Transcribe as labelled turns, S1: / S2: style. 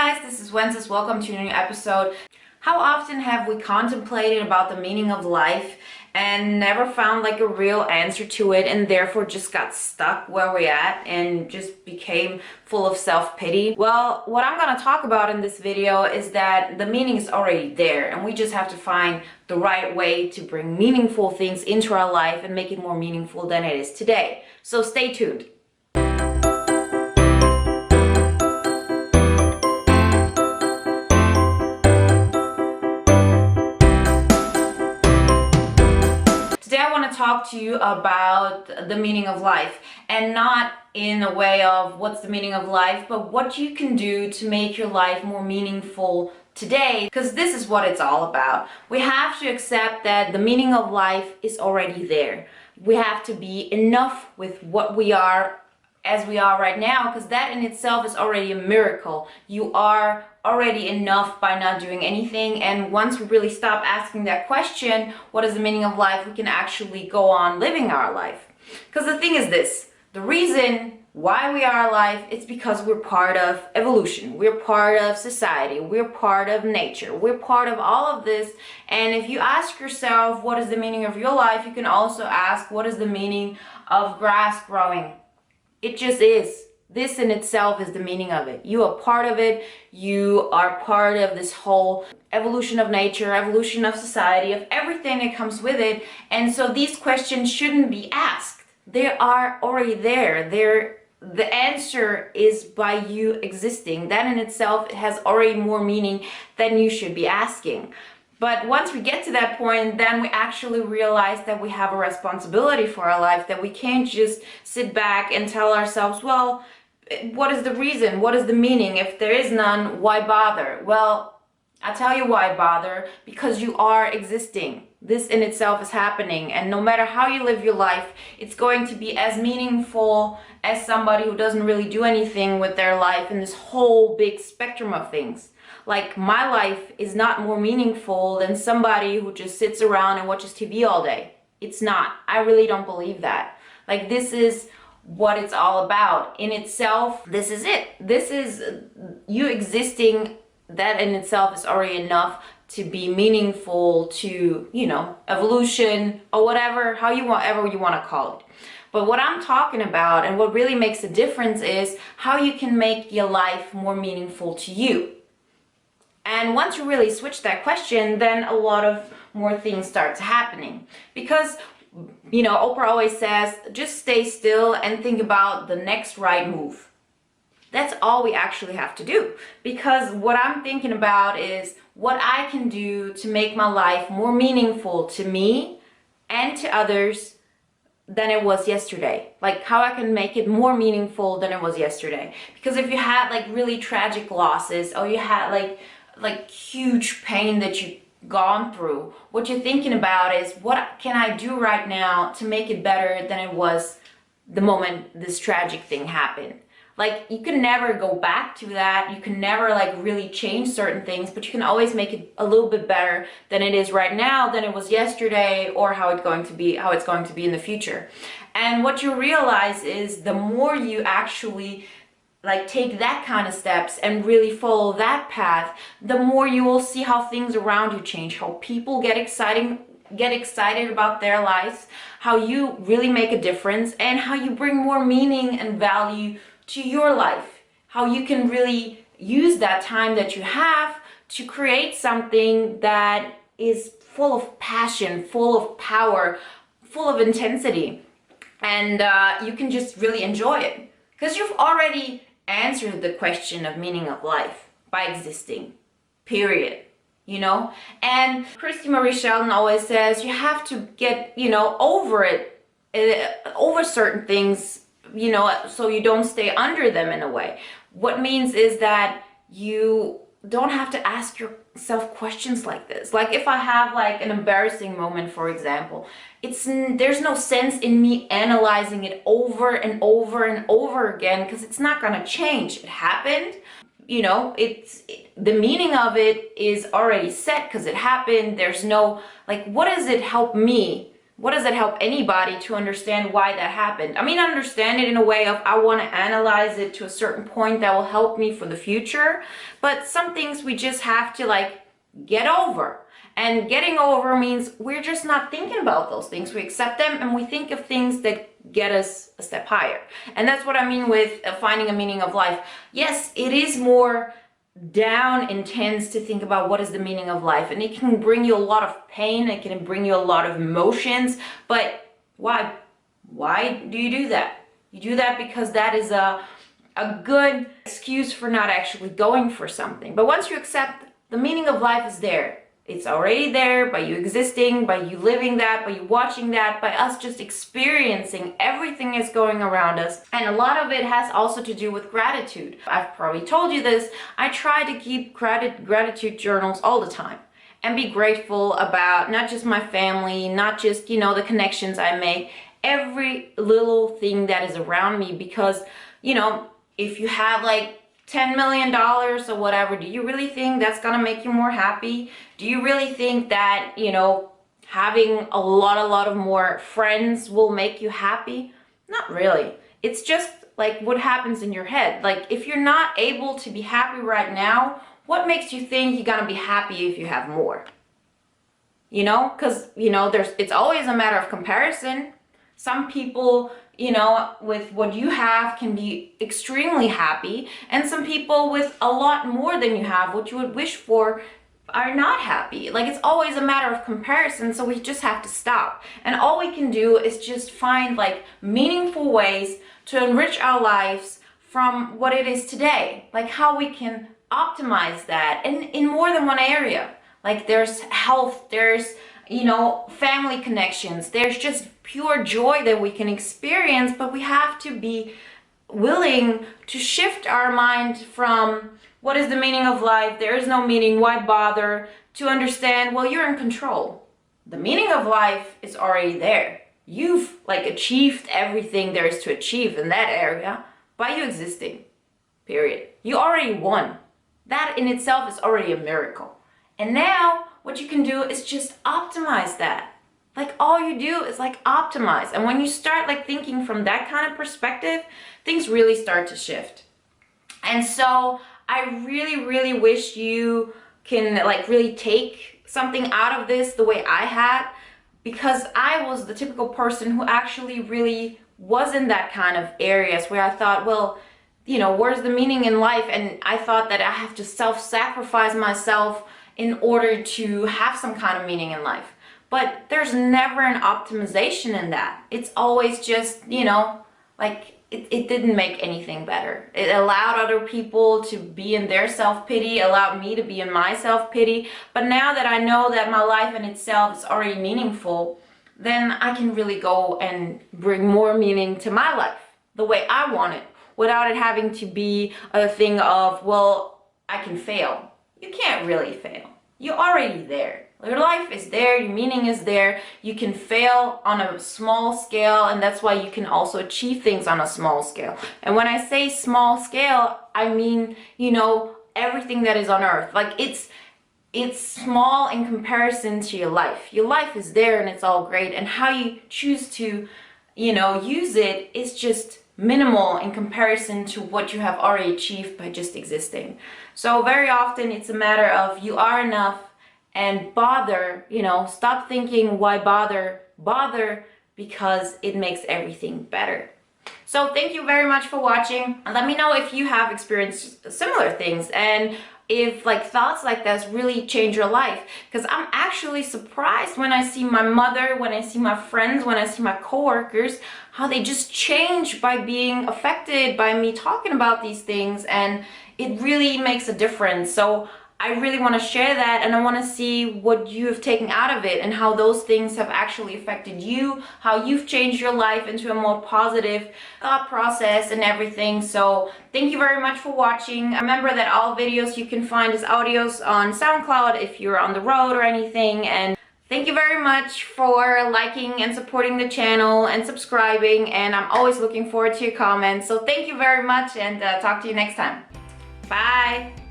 S1: guys, this is Wenzes. Welcome to a new episode. How often have we contemplated about the meaning of life and never found like a real answer to it, and therefore just got stuck where we're at and just became full of self-pity? Well, what I'm going to talk about in this video is that the meaning is already there, and we just have to find the right way to bring meaningful things into our life and make it more meaningful than it is today. So stay tuned. Today I want to talk to you about the meaning of life, and not in a way of what's the meaning of life, but what you can do to make your life more meaningful today, because this is what it's all about. We have to accept that the meaning of life is already there. We have to be enough with what we are as we are right now, because that in itself is already a miracle. You are already enough by not doing anything, and once we really stop asking that question, what is the meaning of life, we can actually go on living our life. Because the thing is this, the reason why we are alive is because we're part of evolution, we're part of society, we're part of nature, we're part of all of this. And if you ask yourself what is the meaning of your life, you can also ask what is the meaning of grass growing. It just is. This in itself is the meaning of it. You are part of it. You are part of this whole evolution of nature, evolution of society, of everything that comes with it. And so these questions shouldn't be asked. They are already there. The answer is by you existing. That in itself has already more meaning than you should be asking. But once we get to that point, then we actually realize that we have a responsibility for our life, that we can't just sit back and tell ourselves, well, what is the reason? What is the meaning? If there is none, why bother? Well, I'll tell you why bother, because you are existing. This in itself is happening, and no matter how you live your life, it's going to be as meaningful as somebody who doesn't really do anything with their life in this whole big spectrum of things. Like, my life is not more meaningful than somebody who just sits around and watches TV all day. It's not. I really don't believe that. Like, this is what it's all about. In itself, this is it. This is you existing. That in itself is already enough to be meaningful to, evolution or whatever, however you want to call it. But what I'm talking about and what really makes a difference is how you can make your life more meaningful to you. And once you really switch that question, then a lot of more things start happening. Because, Oprah always says, just stay still and think about the next right move. That's all we actually have to do. Because what I'm thinking about is what I can do to make my life more meaningful to me and to others than it was yesterday. Like, how I can make it more meaningful than it was yesterday. Because if you had like really tragic losses, or you had like huge pain that you've gone through, what you're thinking about is, what can I do right now to make it better than it was the moment this tragic thing happened? Like, you can never go back to that. You can never really change certain things, but you can always make it a little bit better than it is right now, than it was yesterday, or how it's going to be in the future. And what you realize is, the more you actually take that kind of steps and really follow that path, the more you will see how things around you change, how people get excited about their lives, how you really make a difference, and how you bring more meaning and value to your life, how you can really use that time that you have to create something that is full of passion, full of power, full of intensity, and you can just really enjoy it, because you've already answered the question of meaning of life by existing, period. And Christy Marie Sheldon always says you have to get over it, over certain things, so you don't stay under them in a way. What means is that you don't have to ask yourself questions like this. Like, if I have an embarrassing moment, for example, there's no sense in me analyzing it over and over and over again, because it's not gonna change. It happened, the meaning of it is already set because it happened. There's no, what does it help me what does it help anybody to understand why that happened? I mean, I understand it in a way of I want to analyze it to a certain point that will help me for the future. But some things we just have to like get over. And getting over means we're just not thinking about those things. We accept them and we think of things that get us a step higher. And that's what I mean with finding a meaning of life. Yes, it is more down intense to think about what is the meaning of life, and it can bring you a lot of pain, it can bring you a lot of emotions, but why do you do that? You do that because that is a good excuse for not actually going for something. But once you accept the meaning of life is there, it's already there by you existing, by you living that, by you watching that, by us just experiencing everything is going around us. And a lot of it has also to do with gratitude. I've probably told you this. I try to keep gratitude journals all the time and be grateful about not just my family, not just, you know, the connections I make, every little thing that is around me. Because, you know, if you have like $10 million or whatever, do you really think that's gonna make you more happy? Do you really think that, you know, having a lot of more friends will make you happy? Not really. It's just like what happens in your head. Like if you're not able to be happy right now, what makes you think you're gonna be happy if you have more? You know, because, you know, it's always a matter of comparison. Some people, you know, with what you have can be extremely happy, and some people with a lot more than you have, what you would wish for, are not happy. Like it's always a matter of comparison, so we just have to stop. And all we can do is just find like meaningful ways to enrich our lives from what it is today. Like how we can optimize that in more than one area. Like there's health, there's, you know, family connections, there's just pure joy that we can experience, but we have to be willing to shift our mind from what is the meaning of life, there is no meaning, why bother, to understand, well, you're in control. The meaning of life is already there. You've like achieved everything there is to achieve in that area by you existing, period. You already won. That in itself is already a miracle. And now what you can do is just optimize that. Like all you do is like optimize. And when you start like thinking from that kind of perspective, things really start to shift. And so I really wish you can like really take something out of this the way I had, because I was the typical person who actually really was in that kind of areas where I thought, well, you know, where's the meaning in life? And I thought that I have to self-sacrifice myself in order to have some kind of meaning in life. But there's never an optimization in that. It's always just, you know, like it didn't make anything better. It allowed other people to be in their self-pity, allowed me to be in my self-pity. But now that I know that my life in itself is already meaningful, then I can really go and bring more meaning to my life the way I want it, without it having to be a thing of, well, I can fail. You can't really fail. You're already there. Your life is there, your meaning is there. You can fail on a small scale, and that's why you can also achieve things on a small scale. And when I say small scale, I mean, you know, everything that is on earth. Like it's small in comparison to your life. Your life is there and it's all great, and how you choose to, you know, use it is just minimal in comparison to what you have already achieved by just existing. So very often it's a matter of you are enough, and bother, you know, stop thinking why bother, because it makes everything better. So thank you very much for watching, and let me know if you have experienced similar things and if like thoughts like this really change your life, because I'm actually surprised when I see my mother, when I see my friends, when I see my coworkers, how they just change by being affected by me talking about these things, and it really makes a difference. So I really want to share that, and I want to see what you have taken out of it and how those things have actually affected you, how you've changed your life into a more positive thought process and everything. So thank you very much for watching. Remember that all videos you can find as audios on SoundCloud if you're on the road or anything. And thank you very much for liking and supporting the channel and subscribing, and I'm always looking forward to your comments. So thank you very much, and talk to you next time. Bye!